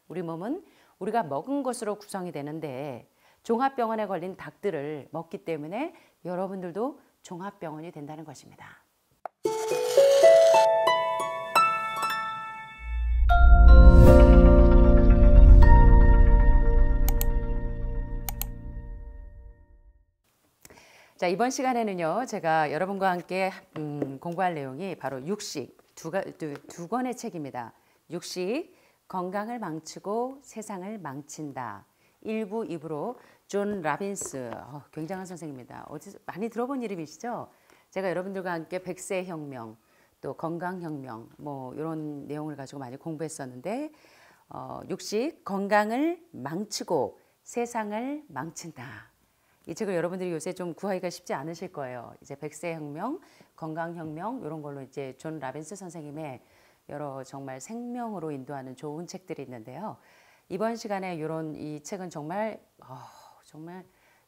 우리 몸은 우리가 먹은 것으로 구성이 되는데 종합병원에 걸린 닭들을 먹기 때문에 여러분들도 종합병원이 된다는 것입니다. 자, 이번 시간에는요, 제가 여러분과 함께 공부할 내용이 바로 육식, 두 권의 책입니다. 육식, 건강을 망치고 세상을 망친다. 1부, 2부로 존 라빈스, 굉장한 선생님입니다. 어디서 많이 들어본 이름이시죠? 제가 여러분들과 함께 100세 혁명, 또 건강혁명, 뭐 이런 내용을 가지고 많이 공부했었는데, 육식, 건강을 망치고 세상을 망친다. 이 책을 여러분들이 요새 좀 구하기가 쉽지 않으실 거예요. 이제 100세 혁명, 건강혁명 이런 걸로 이제 존 라빈스 선생님의 여러 정말 생명으로 인도하는 좋은 책들이 있는데요. 이번 시간에 이런 이 책은 정말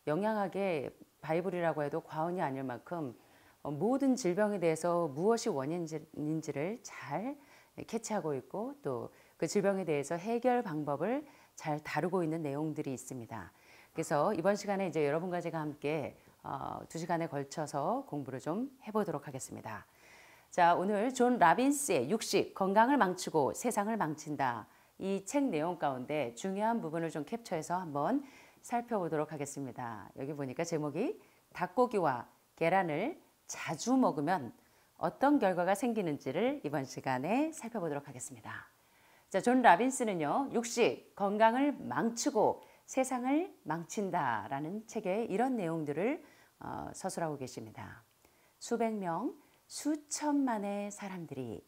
영양학의 바이블이라고 해도 과언이 아닐 만큼 모든 질병에 대해서 무엇이 원인인지를 잘 캐치하고 있고 또 그 질병에 대해서 해결 방법을 잘 다루고 있는 내용들이 있습니다. 그래서 이번 시간에 이제 여러분과 제가 함께 2시간에 걸쳐서 공부를 좀 해보도록 하겠습니다. 자, 오늘 존 라빈스의 육식, 건강을 망치고 세상을 망친다. 이 책 내용 가운데 중요한 부분을 좀 캡처해서 한번 살펴보도록 하겠습니다. 여기 보니까 제목이 닭고기와 계란을 자주 먹으면 어떤 결과가 생기는지를 이번 시간에 살펴보도록 하겠습니다. 자, 존 라빈스는요, 육식, 건강을 망치고 세상을 망친다라는 책에 이런 내용들을 서술하고 계십니다. 수백 명, 수천만의 사람들이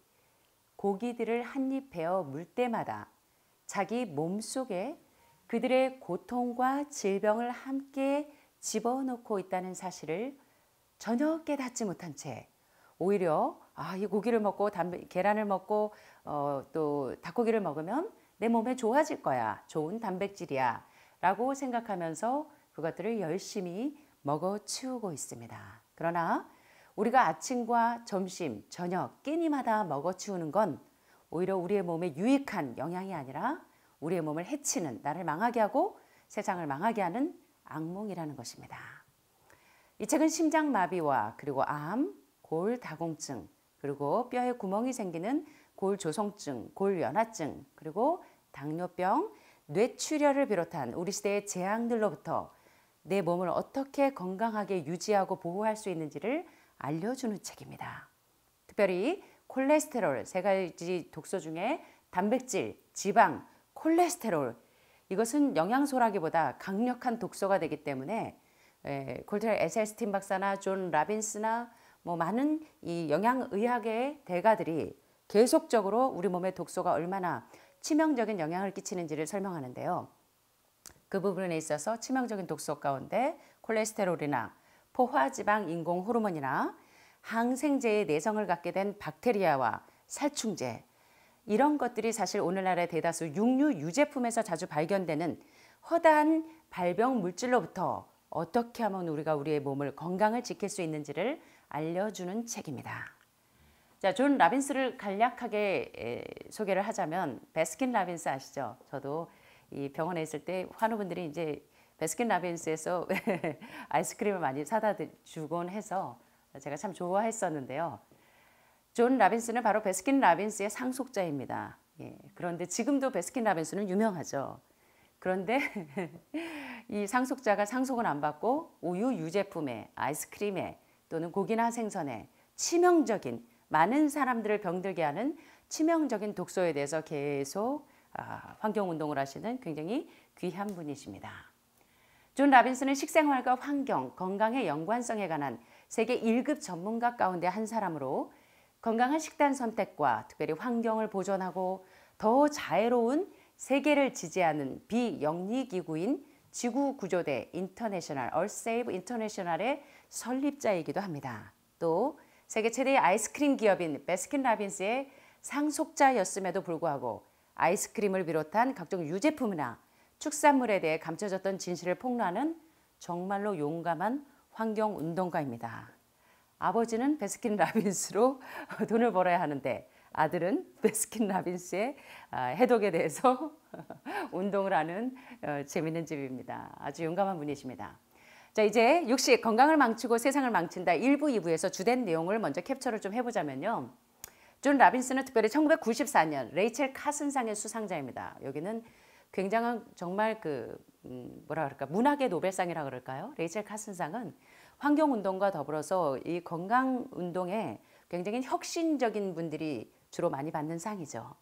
고기들을 한 입 베어 물 때마다 자기 몸속에 그들의 고통과 질병을 함께 집어넣고 있다는 사실을 전혀 깨닫지 못한 채 오히려 이 고기를 먹고 계란을 먹고 또 닭고기를 먹으면 내 몸에 좋아질 거야. 좋은 단백질이야. 라고 생각하면서 그것들을 열심히 먹어치우고 있습니다. 그러나 우리가 아침과 점심, 저녁 끼니마다 먹어치우는 건 오히려 우리의 몸에 유익한 영양이 아니라 우리의 몸을 해치는, 나를 망하게 하고 세상을 망하게 하는 악몽이라는 것입니다. 이 책은 심장마비와 그리고 암, 골다공증, 그리고 뼈에 구멍이 생기는 골조성증, 골연화증, 그리고 당뇨병, 뇌출혈을 비롯한 우리 시대의 재앙들로부터 내 몸을 어떻게 건강하게 유지하고 보호할 수 있는지를 알려주는 책입니다. 특별히 콜레스테롤, 세 가지 독소 중에 단백질, 지방, 콜레스테롤, 이것은 영양소라기보다 강력한 독소가 되기 때문에 콜트렐 에셀스틴 박사나 존 라빈스나 뭐 많은 이 영양의학의 대가들이 계속적으로 우리 몸의 독소가 얼마나 치명적인 영향을 끼치는지를 설명하는데요. 그 부분에 있어서 치명적인 독소 가운데 콜레스테롤이나 포화지방 인공 호르몬이나 항생제의 내성을 갖게 된 박테리아와 살충제, 이런 것들이 사실 오늘날의 대다수 육류 유제품에서 자주 발견되는 허다한 발병 물질로부터 어떻게 하면 우리가 우리의 몸을 건강을 지킬 수 있는지를 알려주는 책입니다. 자, 존 라빈스를 간략하게 소개를 하자면 베스킨 라빈스 아시죠? 저도 이 병원에 있을 때 환우분들이 이제 베스킨 라빈스에서 아이스크림을 많이 사다 주곤 해서 제가 참 좋아했었는데요. 존 라빈스는 바로 베스킨 라빈스의 상속자입니다. 그런데 지금도 베스킨 라빈스는 유명하죠. 그런데 이 상속자가 상속은 안 받고 우유 유제품에, 아이스크림에 또는 고기나 생선에 치명적인, 많은 사람들을 병들게 하는 치명적인 독소에 대해서 계속 환경운동을 하시는 굉장히 귀한 분이십니다. 존 라빈스는 식생활과 환경, 건강의 연관성에 관한 세계 1급 전문가 가운데 한 사람으로 건강한 식단 선택과 특별히 환경을 보존하고 더 자애로운 세계를 지지하는 비영리기구인 지구구조대 인터내셔널, 얼세이브 인터내셔널의 설립자이기도 합니다. 또 세계 최대의 아이스크림 기업인 베스킨 라빈스의 상속자였음에도 불구하고 아이스크림을 비롯한 각종 유제품이나 축산물에 대해 감춰졌던 진실을 폭로하는 정말로 용감한 환경운동가입니다. 아버지는 베스킨 라빈스로 돈을 벌어야 하는데 아들은 베스킨 라빈스의 해독에 대해서 운동을 하는 재밌는 집입니다. 아주 용감한 분이십니다. 자, 이제 육식, 건강을 망치고 세상을 망친다 1부, 2부에서 주된 내용을 먼저 캡처를 좀 해보자면요. 존 라빈스는 특별히 1994년 레이첼 카슨상의 수상자입니다. 여기는 굉장한 정말 뭐라 그럴까, 문학의 노벨상이라 그럴까요? 레이첼 카슨상은 환경운동과 더불어서 이 건강운동에 굉장히 혁신적인 분들이 주로 많이 받는 상이죠.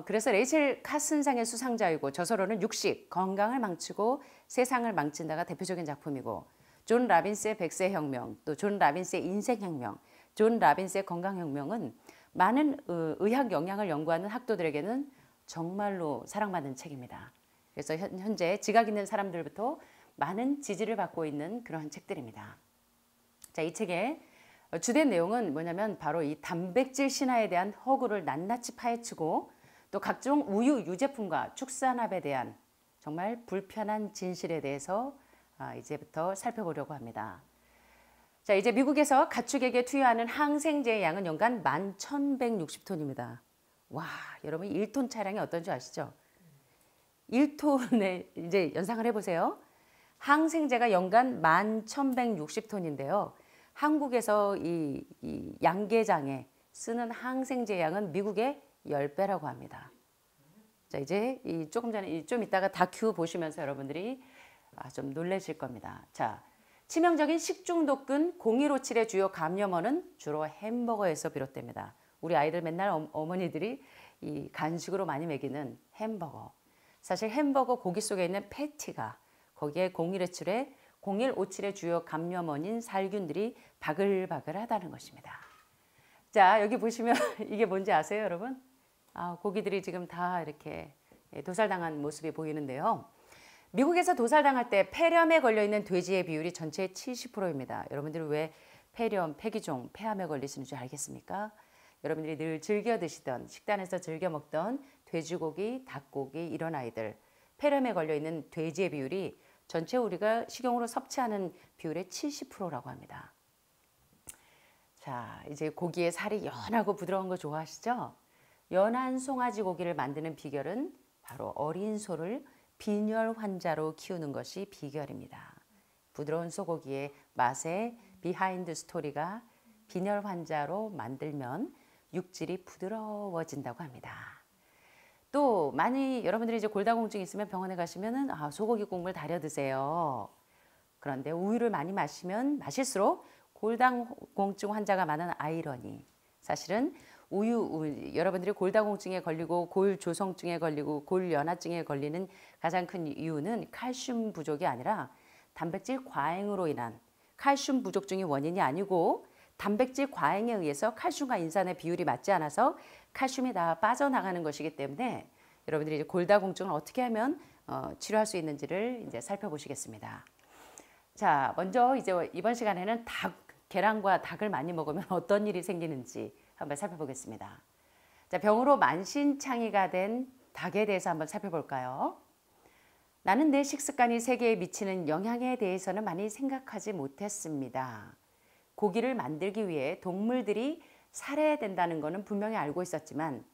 그래서 레이첼 카슨상의 수상자이고 저서로는 육식, 건강을 망치고 세상을 망친다가 대표적인 작품이고 존 라빈스의 백세 혁명, 또 존 라빈스의 인생 혁명, 존 라빈스의 건강 혁명은 많은 의학 영양을 연구하는 학도들에게는 정말로 사랑받는 책입니다. 그래서 현재 지각 있는 사람들부터 많은 지지를 받고 있는 그런 책들입니다. 자, 이 책의 주된 내용은 뭐냐면 바로 이 단백질 신화에 대한 허구를 낱낱이 파헤치고 또 각종 우유 유제품과 축산업에 대한 정말 불편한 진실에 대해서 이제부터 살펴보려고 합니다. 자, 이제 미국에서 가축에게 투여하는 항생제의 양은 연간 11,160톤입니다. 와, 여러분 1톤 차량이 어떤지 아시죠? 1톤에 이제 연상을 해보세요. 항생제가 연간 11,160톤인데요. 한국에서 이 양계장에 쓰는 항생제 양은 미국의 10배라고 합니다. 자, 이제 조금 전에 좀 이따가 다큐 보시면서 여러분들이 좀 놀라실 겁니다. 자, 치명적인 식중독균 0157의 주요 감염원은 주로 햄버거에서 비롯됩니다. 우리 아이들 맨날 어머니들이 이 간식으로 많이 먹이는 햄버거. 사실 햄버거 고기 속에 있는 패티가 거기에 0157의 주요 감염원인 살균들이 바글바글하다는 것입니다. 자, 여기 보시면 이게 뭔지 아세요, 여러분? 고기들이 지금 다 이렇게 도살당한 모습이 보이는데요. 미국에서 도살당할 때 폐렴에 걸려있는 돼지의 비율이 전체의 70%입니다. 여러분들이 왜 폐렴, 폐기종, 폐암에 걸리시는 줄 알겠습니까? 여러분들이 늘 즐겨 드시던, 식단에서 즐겨 먹던 돼지고기, 닭고기 이런 아이들, 폐렴에 걸려있는 돼지의 비율이 전체 우리가 식용으로 섭취하는 비율의 70%라고 합니다. 자, 이제 고기의 살이 연하고 부드러운 거 좋아하시죠? 연한 송아지 고기를 만드는 비결은 바로 어린 소를 빈혈 환자로 키우는 것이 비결입니다. 부드러운 소고기의 맛의 비하인드 스토리가 빈혈 환자로 만들면 육질이 부드러워진다고 합니다. 또 많이 여러분들이 이제 골다공증 있으면 병원에 가시면은 소고기 국물 달여 드세요. 그런데 우유를 많이 마실수록 골다공증 환자가 많은 아이러니. 사실은 여러분들이 골다공증에 걸리고 골조성증에 걸리고 골연화증에 걸리는 가장 큰 이유는 칼슘 부족이 아니라 단백질 과잉으로 인한 칼슘 부족증이 원인이 아니고 단백질 과잉에 의해서 칼슘과 인산의 비율이 맞지 않아서 칼슘이 다 빠져나가는 것이기 때문에 여러분들이 이제 골다공증을 어떻게 하면 치료할 수 있는지를 이제 살펴보시겠습니다. 자, 먼저 이제 이번 시간에는 계란과 닭을 많이 먹으면 어떤 일이 생기는지 한번 살펴보겠습니다. 자, 병으로 만신창이가 된 닭에 대해서 한번 살펴볼까요? 나는 내 식습관이 세계에 미치는 영향에 대해서는 많이 생각하지 못했습니다. 고기를 만들기 위해 동물들이 살해야 된다는 것은 분명히 알고 있었지만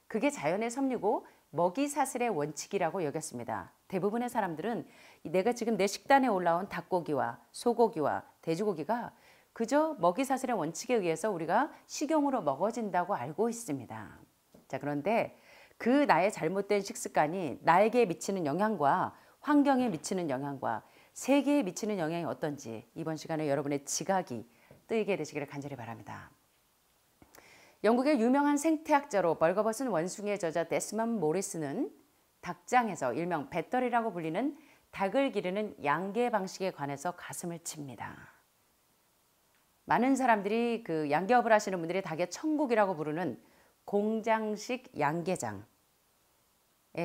그게 자연의 섭리고 먹이 사슬의 원칙이라고 여겼습니다. 대부분의 사람들은 내가 지금 내 식단에 올라온 닭고기와 소고기와 돼지고기가 그저 먹이 사슬의 원칙에 의해서 우리가 식용으로 먹어진다고 알고 있습니다. 자, 그런데 그 나의 잘못된 식습관이 나에게 미치는 영향과 환경에 미치는 영향과 세계에 미치는 영향이 어떤지 이번 시간에 여러분의 지각이 뜨이게 되시기를 간절히 바랍니다. 영국의 유명한 생태학자로 벌거벗은 원숭이의 저자 데스먼드 모리스는 닭장에서 일명 배터리라고 불리는 닭을 기르는 양계 방식에 관해서 가슴을 칩니다. 많은 사람들이 그 양계업을 하시는 분들이 닭의 천국이라고 부르는 공장식 양계장에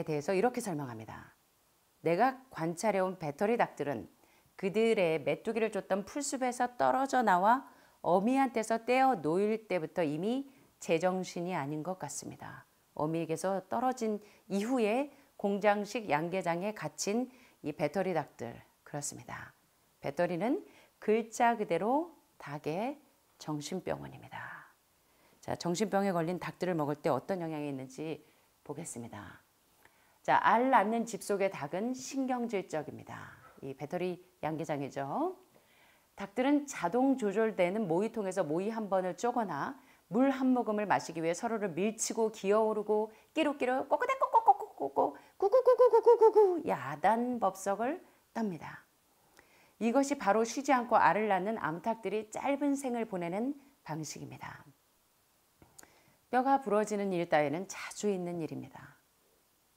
대해서 이렇게 설명합니다. 내가 관찰해온 배터리 닭들은 그들의 메뚜기를 쫓던 풀숲에서 떨어져 나와 어미한테서 떼어 놓일 때부터 이미 제정신이 아닌 것 같습니다. 어미에게서 떨어진 이후에 공장식 양계장에 갇힌 이 배터리 닭들, 그렇습니다. 배터리는 글자 그대로 닭의 정신병원입니다. 자, 정신병에 걸린 닭들을 먹을 때 어떤 영향이 있는지 보겠습니다. 자, 알 낳는 집 속의 닭은 신경질적입니다. 이 배터리 양계장이죠. 닭들은 자동 조절되는 모이통에서 모이 한 번을 쪼거나 물 한 모금을 마시기 위해 서로를 밀치고 기어오르고 끼룩끼룩 꼬꼬대꼬꼬꼬꼬꼬 구구구구구구구구 야단 법석을 떱니다. 이것이 바로 쉬지 않고 알을 낳는 암탉들이 짧은 생을 보내는 방식입니다. 뼈가 부러지는 일 따위는 자주 있는 일입니다.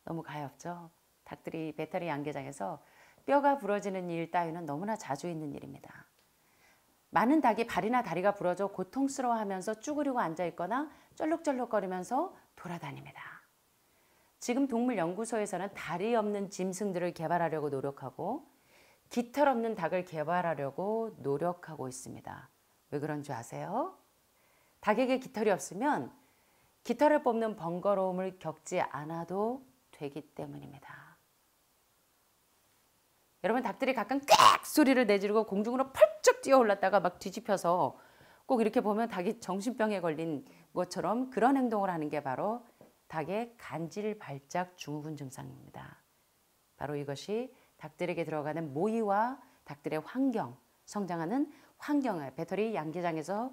너무 가엾죠? 닭들이 배터리 양계장에서 뼈가 부러지는 일 따위는 너무나 자주 있는 일입니다. 많은 닭이 발이나 다리가 부러져 고통스러워하면서 쭈그리고 앉아있거나 쩔룩쩔룩거리면서 돌아다닙니다. 지금 동물연구소에서는 다리 없는 짐승들을 개발하려고 노력하고 깃털 없는 닭을 개발하려고 노력하고 있습니다. 왜 그런 줄 아세요? 닭에게 깃털이 없으면 깃털을 뽑는 번거로움을 겪지 않아도 되기 때문입니다. 여러분, 닭들이 가끔 꽥 소리를 내지르고 공중으로 펄쩍 뛰어 올랐다가 막 뒤집혀서 꼭 이렇게 보면 닭이 정신병에 걸린 것처럼 그런 행동을 하는 게 바로 닭의 간질 발작 증후군 증상입니다. 바로 이것이 닭들에게 들어가는 모이와 닭들의 환경, 성장하는 환경을 배터리 양계장에서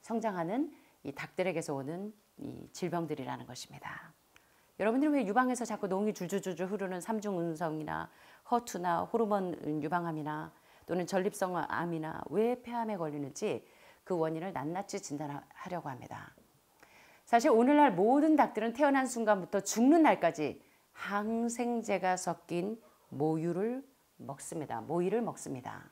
성장하는 이 닭들에게서 오는 이 질병들이라는 것입니다. 여러분들이 왜 유방에서 자꾸 농이 줄줄줄줄 흐르는 삼중운성이나 허투나 호르몬 유방암이나 또는 전립성 암이나 왜 폐암에 걸리는지 그 원인을 낱낱이 진단하려고 합니다. 사실 오늘날 모든 닭들은 태어난 순간부터 죽는 날까지 항생제가 섞인 모유를 먹습니다. 모이를 먹습니다.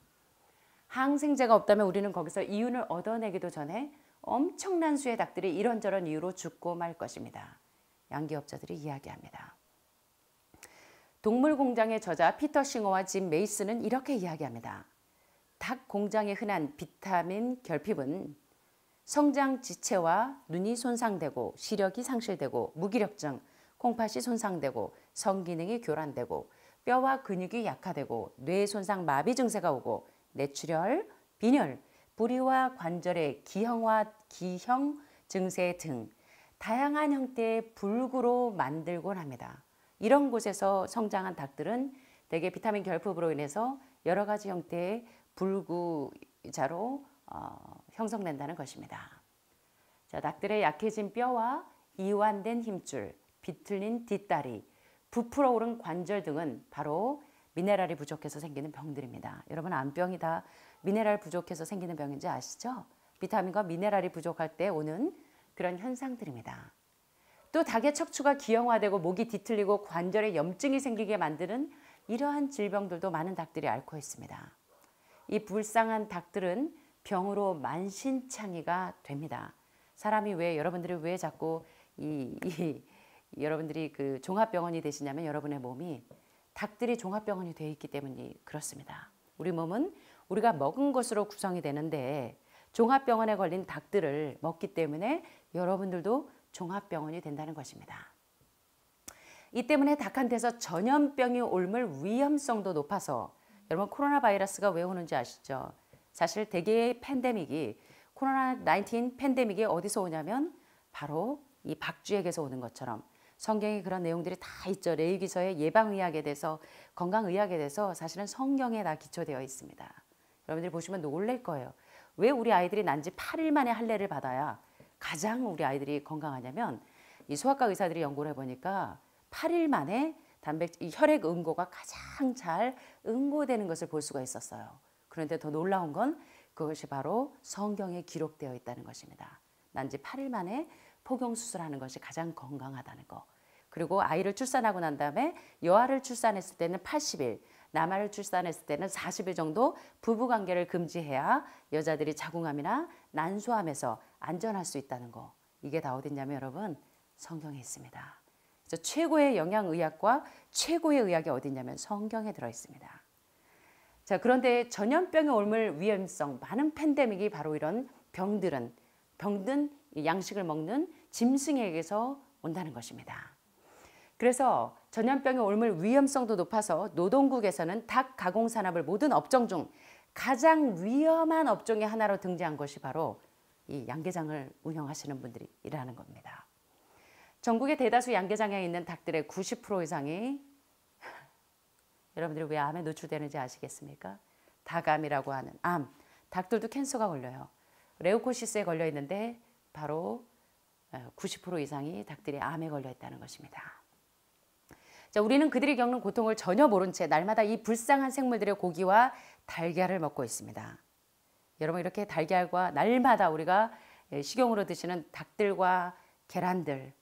항생제가 없다면 우리는 거기서 이윤을 얻어내기도 전에 엄청난 수의 닭들이 이런저런 이유로 죽고 말 것입니다. 양기업자들이 이야기합니다. 동물공장의 저자 피터 싱어와 짐 메이슨은 이렇게 이야기합니다. 닭 공장에 흔한 비타민 결핍은 성장 지체와 눈이 손상되고 시력이 상실되고 무기력증, 콩팥이 손상되고 성기능이 교란되고 뼈와 근육이 약화되고 뇌 손상 마비 증세가 오고 뇌출혈, 빈혈, 부리와 관절의 기형 증세 등 다양한 형태의 불구로 만들곤 합니다. 이런 곳에서 성장한 닭들은 대개 비타민 결핍으로 인해서 여러 가지 형태의 불구자로 형성된다는 것입니다. 자, 닭들의 약해진 뼈와 이완된 힘줄, 비틀린 뒷다리, 부풀어 오른 관절 등은 바로 미네랄이 부족해서 생기는 병들입니다. 여러분, 암병이 다 미네랄 부족해서 생기는 병인지 아시죠? 비타민과 미네랄이 부족할 때 오는 그런 현상들입니다. 또 닭의 척추가 기형화되고 목이 뒤틀리고 관절에 염증이 생기게 만드는 이러한 질병들도 많은 닭들이 앓고 있습니다. 이 불쌍한 닭들은 병으로 만신창이가 됩니다. 사람이 여러분들이 왜 자꾸 여러분들이 그 종합병원이 되시냐면 여러분의 몸이 닭들이 종합병원이 되어 있기 때문이 그렇습니다. 우리 몸은 우리가 먹은 것으로 구성이 되는데 종합병원에 걸린 닭들을 먹기 때문에 여러분들도 종합병원이 된다는 것입니다. 이 때문에 닭한테서 전염병이 옮을 위험성도 높아서 여러분 코로나 바이러스가 왜 오는지 아시죠? 사실 대개의 팬데믹이 코로나19 팬데믹이 어디서 오냐면 바로 이 박쥐에게서 오는 것처럼 성경에 그런 내용들이 다 있죠. 레위기서의 예방의학에 대해서 건강의학에 대해서 사실은 성경에 다 기초되어 있습니다. 여러분들이 보시면 놀랄 거예요. 왜 우리 아이들이 난 지 8일 만에 할례를 받아야 가장 우리 아이들이 건강하냐면 이 소아과 의사들이 연구를 해보니까 8일 만에 혈액 응고가 가장 잘 응고되는 것을 볼 수가 있었어요. 그런데 더 놀라운 건 그것이 바로 성경에 기록되어 있다는 것입니다. 난 지 8일 만에 포경수술하는 것이 가장 건강하다는 거. 그리고 아이를 출산하고 난 다음에 여아를 출산했을 때는 80일, 남아를 출산했을 때는 40일 정도 부부관계를 금지해야 여자들이 자궁암이나 난소암에서 안전할 수 있다는 거. 이게 다 어딨냐면 여러분 성경에 있습니다. 그래서 최고의 영양의학과 최고의 의학이 어딨냐면 성경에 들어있습니다. 자, 그런데 전염병에 옮을 위험성 많은 팬데믹이 바로 이런 병든 양식을 먹는 짐승에게서 온다는 것입니다. 그래서 전염병에 옮을 위험성도 높아서 노동국에서는 닭 가공산업을 모든 업종 중 가장 위험한 업종의 하나로 등재한 것이 바로 이 양계장을 운영하시는 분들이라는 겁니다. 전국의 대다수 양계장에 있는 닭들의 90% 이상이 여러분들이 왜 암에 노출되는지 아시겠습니까? 닭암이라고 하는 암. 닭들도 캔서가 걸려요. 레우코시스에 걸려 있는데 바로 90% 이상이 닭들이 암에 걸려 있다는 것입니다. 자, 우리는 그들이 겪는 고통을 전혀 모른 채 날마다 이 불쌍한 생물들의 고기와 달걀을 먹고 있습니다. 여러분, 이렇게 달걀과 날마다 우리가 식용으로 드시는 닭들과 계란들,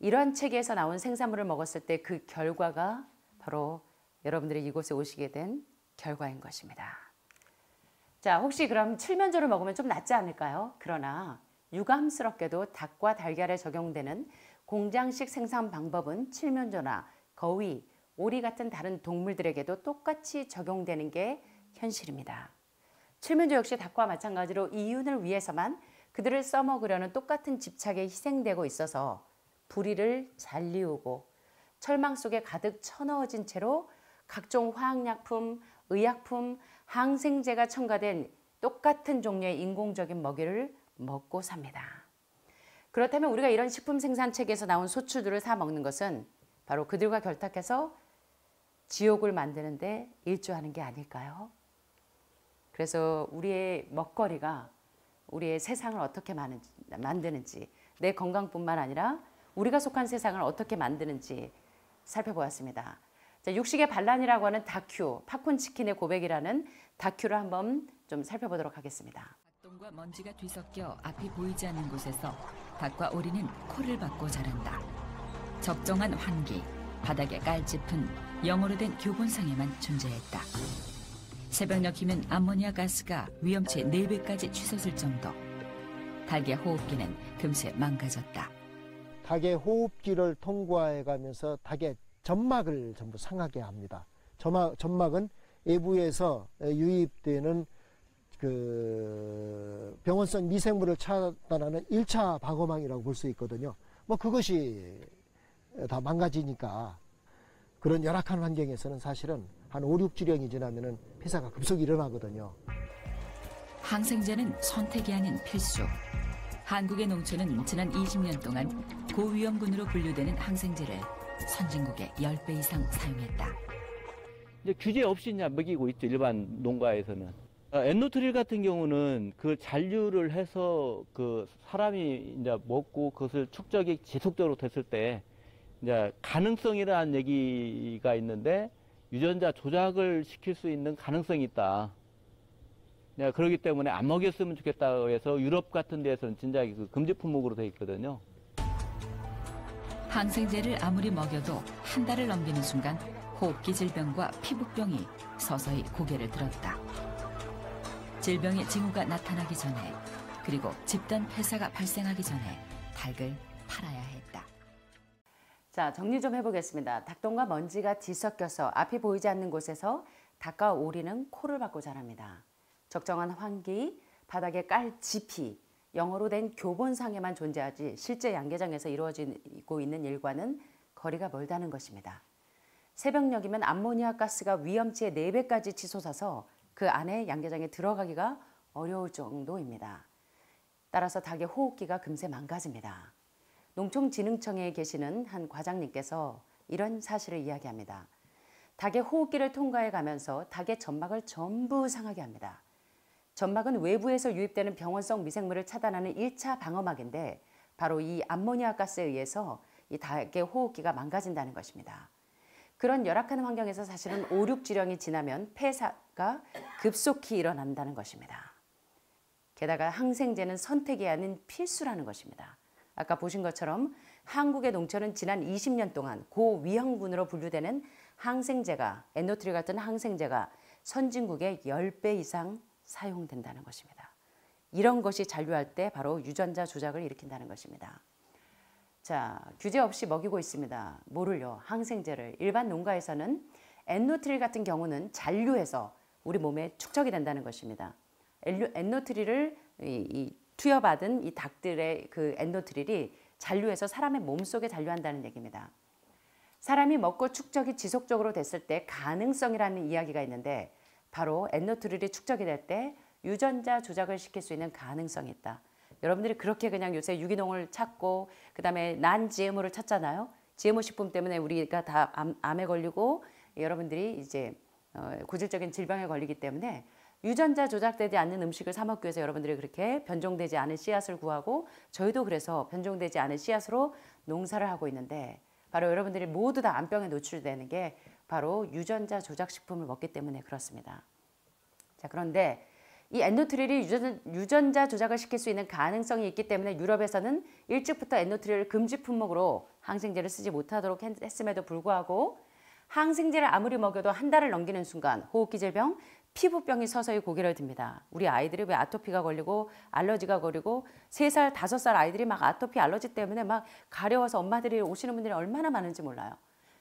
이런 체계에서 나온 생산물을 먹었을 때 그 결과가 바로 여러분들이 이곳에 오시게 된 결과인 것입니다. 자, 혹시 그럼 칠면조를 먹으면 좀 낫지 않을까요? 그러나 유감스럽게도 닭과 달걀에 적용되는 공장식 생산 방법은 칠면조나 거위, 오리 같은 다른 동물들에게도 똑같이 적용되는 게 현실입니다. 칠면조 역시 닭과 마찬가지로 이윤을 위해서만 그들을 써먹으려는 똑같은 집착에 희생되고 있어서 부리를 잘리우고 철망 속에 가득 쳐넣어진 채로 각종 화학약품, 의약품, 항생제가 첨가된 똑같은 종류의 인공적인 먹이를 먹고 삽니다. 그렇다면 우리가 이런 식품 생산 체계에서 나온 소출들을 사 먹는 것은 바로 그들과 결탁해서 지옥을 만드는데 일조하는 게 아닐까요? 그래서 우리의 먹거리가 우리의 세상을 어떻게 만드는지, 내 건강뿐만 아니라 우리가 속한 세상을 어떻게 만드는지 살펴보았습니다. 자, 육식의 반란이라고 하는 다큐, 팝콘치킨의 고백이라는 다큐를 한번 좀 살펴보도록 하겠습니다. 닭똥과 먼지가 뒤섞여 앞이 보이지 않는 곳에서 닭과 오리는 코를 박고 자란다. 적정한 환기, 바닥에 깔짚은 영어로 된 교본상에만 존재했다. 새벽녘이면 암모니아 가스가 위험치 4배까지 치솟을 정도. 닭의 호흡기는 금세 망가졌다. 닭의 호흡기를 통과해가면서 닭의 점막을 전부 상하게 합니다. 점막은 외부에서 유입되는 그 병원성 미생물을 차단하는 1차 방어망이라고 볼 수 있거든요. 뭐 그것이 다 망가지니까 그런 열악한 환경에서는 사실은 한 5, 6주령이 지나면은 폐사가 급속히 일어나거든요. 항생제는 선택이 아닌 필수. 한국의 농촌은 지난 20년 동안 고위험군으로 분류되는 항생제를 선진국의 10배 이상 사용했다. 이제 규제 없이 그냥 먹이고 있죠, 일반 농가에서는. 엔노트릴 같은 경우는 그 잔류를 해서 그 사람이 이제 먹고 그것을 축적이 지속적으로 됐을 때 이제 가능성이라는 얘기가 있는데 유전자 조작을 시킬 수 있는 가능성이 있다. 그렇기 때문에 안 먹였으면 좋겠다고 해서 유럽 같은 데에서는 진작에 그 금지 품목으로 되어 있거든요. 항생제를 아무리 먹여도 한 달을 넘기는 순간 호흡기 질병과 피부병이 서서히 고개를 들었다. 질병의 징후가 나타나기 전에 그리고 집단 폐사가 발생하기 전에 닭을 팔아야 했다. 자, 정리 좀 해보겠습니다. 닭똥과 먼지가 뒤섞여서 앞이 보이지 않는 곳에서 닭과 오리는 코를 박고 자랍니다. 적정한 환기, 바닥에 깔 지피, 영어로 된 교본상에만 존재하지 실제 양계장에서 이루어지고 있는 일과는 거리가 멀다는 것입니다. 새벽녘이면 암모니아 가스가 위험치의 4배까지 치솟아서 그 안에 양계장에 들어가기가 어려울 정도입니다. 따라서 닭의 호흡기가 금세 망가집니다. 농촌진흥청에 계시는 한 과장님께서 이런 사실을 이야기합니다. 닭의 호흡기를 통과해 가면서 닭의 점막을 전부 상하게 합니다. 점막은 외부에서 유입되는 병원성 미생물을 차단하는 1차 방어막인데 바로 이 암모니아 가스에 의해서 이 닭의 호흡기가 망가진다는 것입니다. 그런 열악한 환경에서 사실은 5, 6주령이 지나면 폐사가 급속히 일어난다는 것입니다. 게다가 항생제는 선택이 아닌 필수라는 것입니다. 아까 보신 것처럼 한국의 농촌은 지난 20년 동안 고위험군으로 분류되는 항생제가, 엔노트릴 같은 항생제가 선진국의 10배 이상 사용된다는 것입니다. 이런 것이 잔류할 때 바로 유전자 조작을 일으킨다는 것입니다. 자, 규제 없이 먹이고 있습니다. 뭐를요? 항생제를. 일반 농가에서는 엔노트릴 같은 경우는 잔류해서 우리 몸에 축적이 된다는 것입니다. 엔노트릴을 투여받은 이 닭들의 그 엔노트릴이 잔류해서 사람의 몸속에 잔류한다는 얘기입니다. 사람이 먹고 축적이 지속적으로 됐을 때 가능성이라는 이야기가 있는데 바로 엔노트릴이 축적이 될 때 유전자 조작을 시킬 수 있는 가능성이 있다. 여러분들이 그렇게 그냥 요새 유기농을 찾고 그다음에 난 GMO를 찾잖아요. GMO 식품 때문에 우리가 다 암에 걸리고 여러분들이 이제 고질적인 질병에 걸리기 때문에 유전자 조작되지 않는 음식을 사 먹기 위해서 여러분들이 그렇게 변종되지 않은 씨앗을 구하고 저희도 그래서 변종되지 않은 씨앗으로 농사를 하고 있는데 바로 여러분들이 모두 다 암병에 노출되는 게 바로 유전자 조작 식품을 먹기 때문에 그렇습니다. 자, 그런데 이 엔도트릴이 유전자 조작을 시킬 수 있는 가능성이 있기 때문에 유럽에서는 일찍부터 엔도트릴을 금지 품목으로 항생제를 쓰지 못하도록 했음에도 불구하고 항생제를 아무리 먹여도 한 달을 넘기는 순간 호흡기 질병, 피부병이 서서히 고개를 듭니다. 우리 아이들이 왜 아토피가 걸리고 알러지가 걸리고 3살, 5살 아이들이 막 아토피 알러지 때문에 막 가려워서 엄마들이 오시는 분들이 얼마나 많은지 몰라요.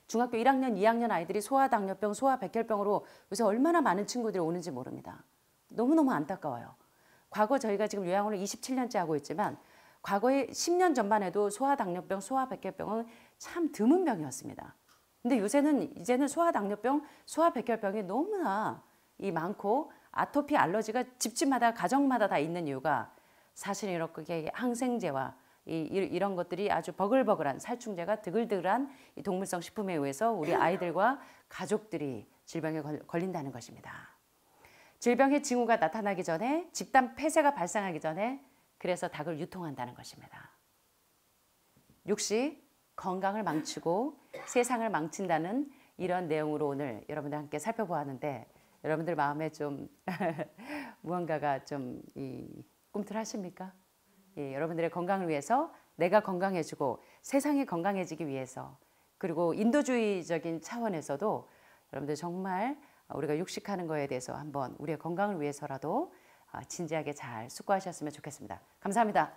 중학교 1학년, 2학년 아이들이 소아당뇨병, 소아백혈병으로 요새 얼마나 많은 친구들이 오는지 모릅니다. 너무너무 안타까워요. 과거 저희가 지금 요양원을 27년째 하고 있지만 과거에 10년 전만 해도 소아당뇨병, 소아백혈병은 참 드문 병이었습니다. 근데 요새는 이제는 소아당뇨병, 소아백혈병이 너무나 많고 아토피 알러지가 집집마다 가정마다 다 있는 이유가 사실 이렇게 항생제와 이런 것들이 아주 버글버글한 살충제가 드글드글한 이 동물성 식품에 의해서 우리 아이들과 가족들이 질병에 걸린다는 것입니다. 질병의 징후가 나타나기 전에 집단 폐쇄가 발생하기 전에 그래서 닭을 유통한다는 것입니다. 육식, 건강을 망치고 세상을 망친다는 이런 내용으로 오늘 여러분들 함께 살펴보았는데 여러분들 마음에 좀 무언가가 좀 꿈틀하십니까? 예, 여러분들의 건강을 위해서 내가 건강해지고 세상이 건강해지기 위해서 그리고 인도주의적인 차원에서도 여러분들 정말 우리가 육식하는 거에 대해서 한번 우리의 건강을 위해서라도 진지하게 잘 숙고하셨으면 좋겠습니다. 감사합니다.